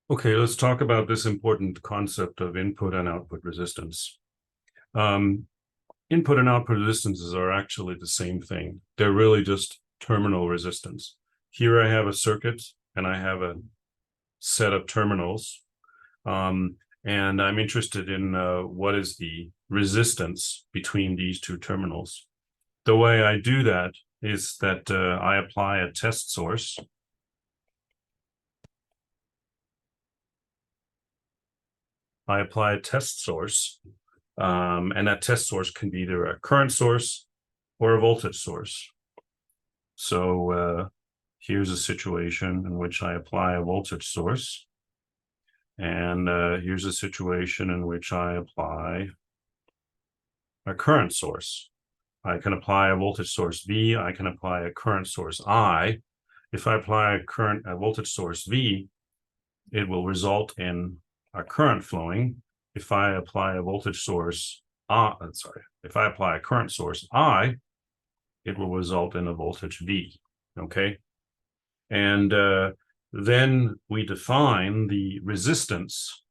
Okay, let's talk about this important concept of input and output resistance. Um, Input and output resistances are actually the same thing. They're really just terminal resistance. Here I have a circuit and I have a set of terminals. And I'm interested in what is the resistance between these two terminals. The way I do that is that I apply a test source. I apply a test source, and that test source can be either a current source or a voltage source. So here's a situation in which I apply a voltage source. And here's a situation in which I apply a current source. I can apply a voltage source V. I can apply a current source I. If I apply a voltage source V, it will result in a current flowing. If I apply a voltage source if I apply a current source I, it will result in a voltage V. Okay. And then we define the resistance,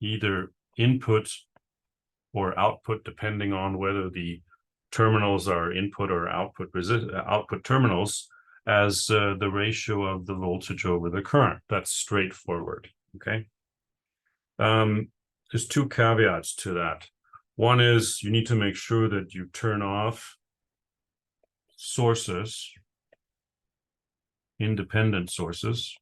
either input or output, depending on whether the terminals are input or output terminals, as the ratio of the voltage over the current. That's straightforward. Okay. There's two caveats to that. One is you need to make sure that you turn off sources, independent sources,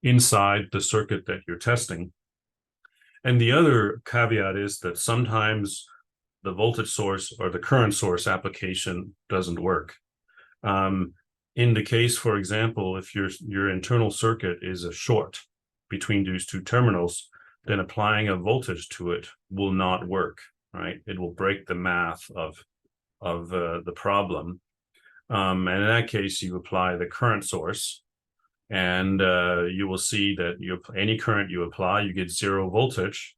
inside the circuit that you're testing. And the other caveat is that sometimes the voltage source or the current source application doesn't work. In the case, for example, if your internal circuit is a short between these two terminals, then applying a voltage to it will not work, right? It will break the math of the problem. And in that case, you apply the current source, and you will see that any current you apply, you get zero voltage.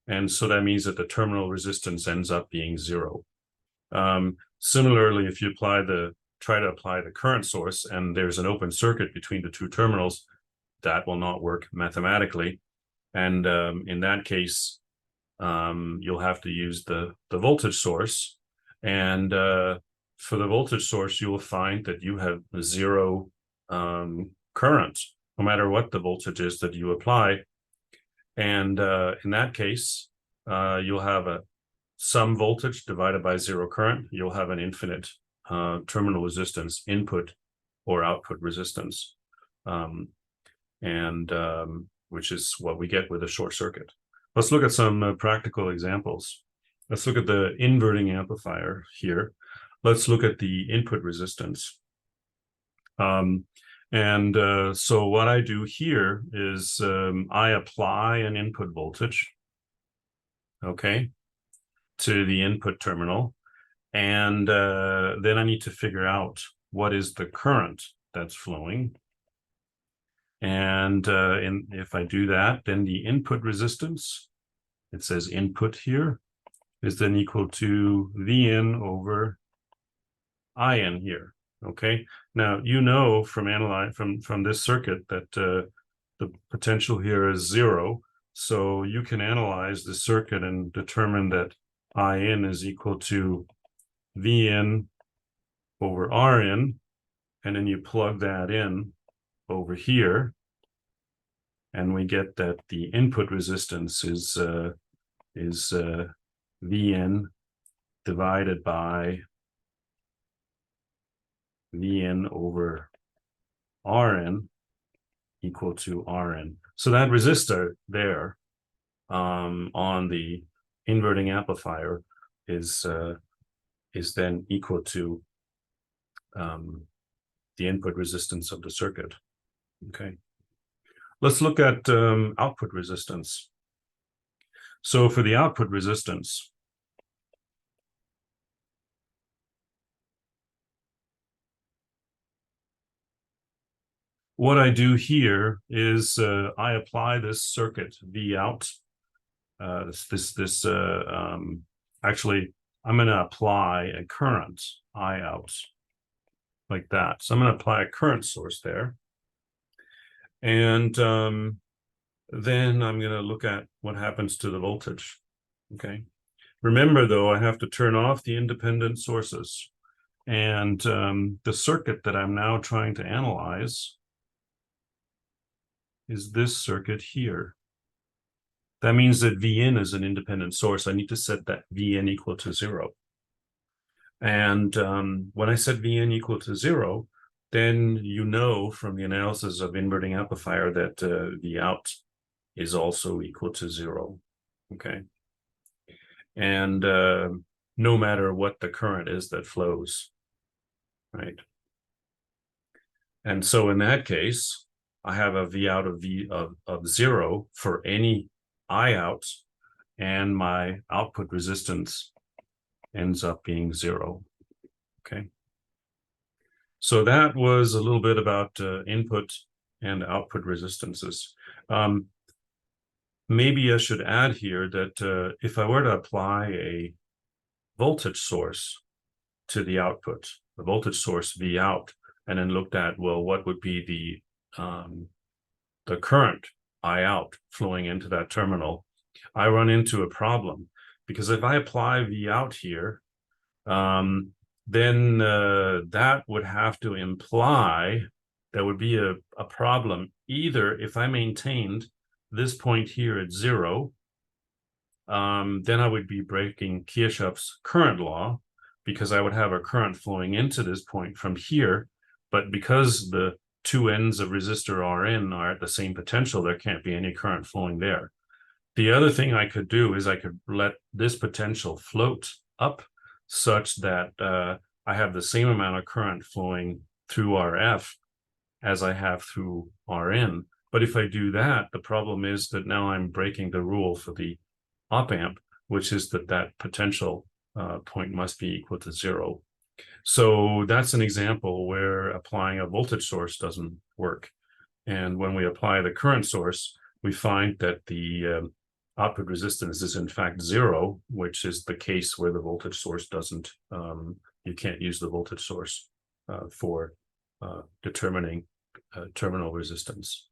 And so that means that the terminal resistance ends up being zero. Similarly, if you try to apply the current source and there's an open circuit between the two terminals, that will not work mathematically. And in that case, you'll have to use the voltage source. And for the voltage source, you will find that you have zero current, no matter what the voltage is that you apply. And in that case, you'll have some voltage divided by zero current. You'll have an infinite terminal resistance, input or output resistance, which is what we get with a short circuit. Let's look at some practical examples. Let's look at the inverting amplifier here. Let's look at the input resistance. So what I do here is I apply an input voltage, okay, to the input terminal. And then I need to figure out what is the current that's flowing. And if I do that, then the input resistance, it says input here, is then equal to Vn over In here. Okay. Now you know from this circuit that the potential here is zero. So you can analyze the circuit and determine that In is equal to Vn over Rn, and then you plug that in over here, and we get that the input resistance is Vn divided by Vn over Rn equal to Rn. So that resistor there on the inverting amplifier is then equal to the input resistance of the circuit. Okay. Let's look at output resistance. So for the output resistance, what I do here is I apply this circuit V out. Actually, I'm going to apply a current I out. like that. So I'm going to apply a current source there. And then I'm going to look at what happens to the voltage. Okay. Remember, though, I have to turn off the independent sources. And the circuit that I'm now trying to analyze is this circuit here. That means that Vn is an independent source. I need to set that Vn equal to 0. And when I set Vn equal to 0, then you know from the analysis of inverting amplifier that the out is also equal to 0. Okay. And no matter what the current is that flows, right? And so in that case, I have a V out of of 0 for any I out, and my output resistance ends up being 0. Okay. So that was a little bit about input and output resistances. Maybe I should add here that if I were to apply a voltage source to the output, the voltage source V out, and then looked at, well, what would be the current I out flowing into that terminal, I run into a problem, because if I apply V out here, then that would have to imply there would be a problem either if I maintained this point here at 0, then I would be breaking Kirchhoff's current law, because I would have a current flowing into this point from here, but because the two ends of resistor Rn are at the same potential, there can't be any current flowing there. The other thing I could do is I could let this potential float up such that I have the same amount of current flowing through RF as I have through Rn. But if I do that, the problem is that now I'm breaking the rule for the op amp, which is that potential point must be equal to 0. So that's an example where applying a voltage source doesn't work. And when we apply the current source, we find that the output resistance is in fact 0, which is the case where the voltage source doesn't, you can't use the voltage source for determining terminal resistance.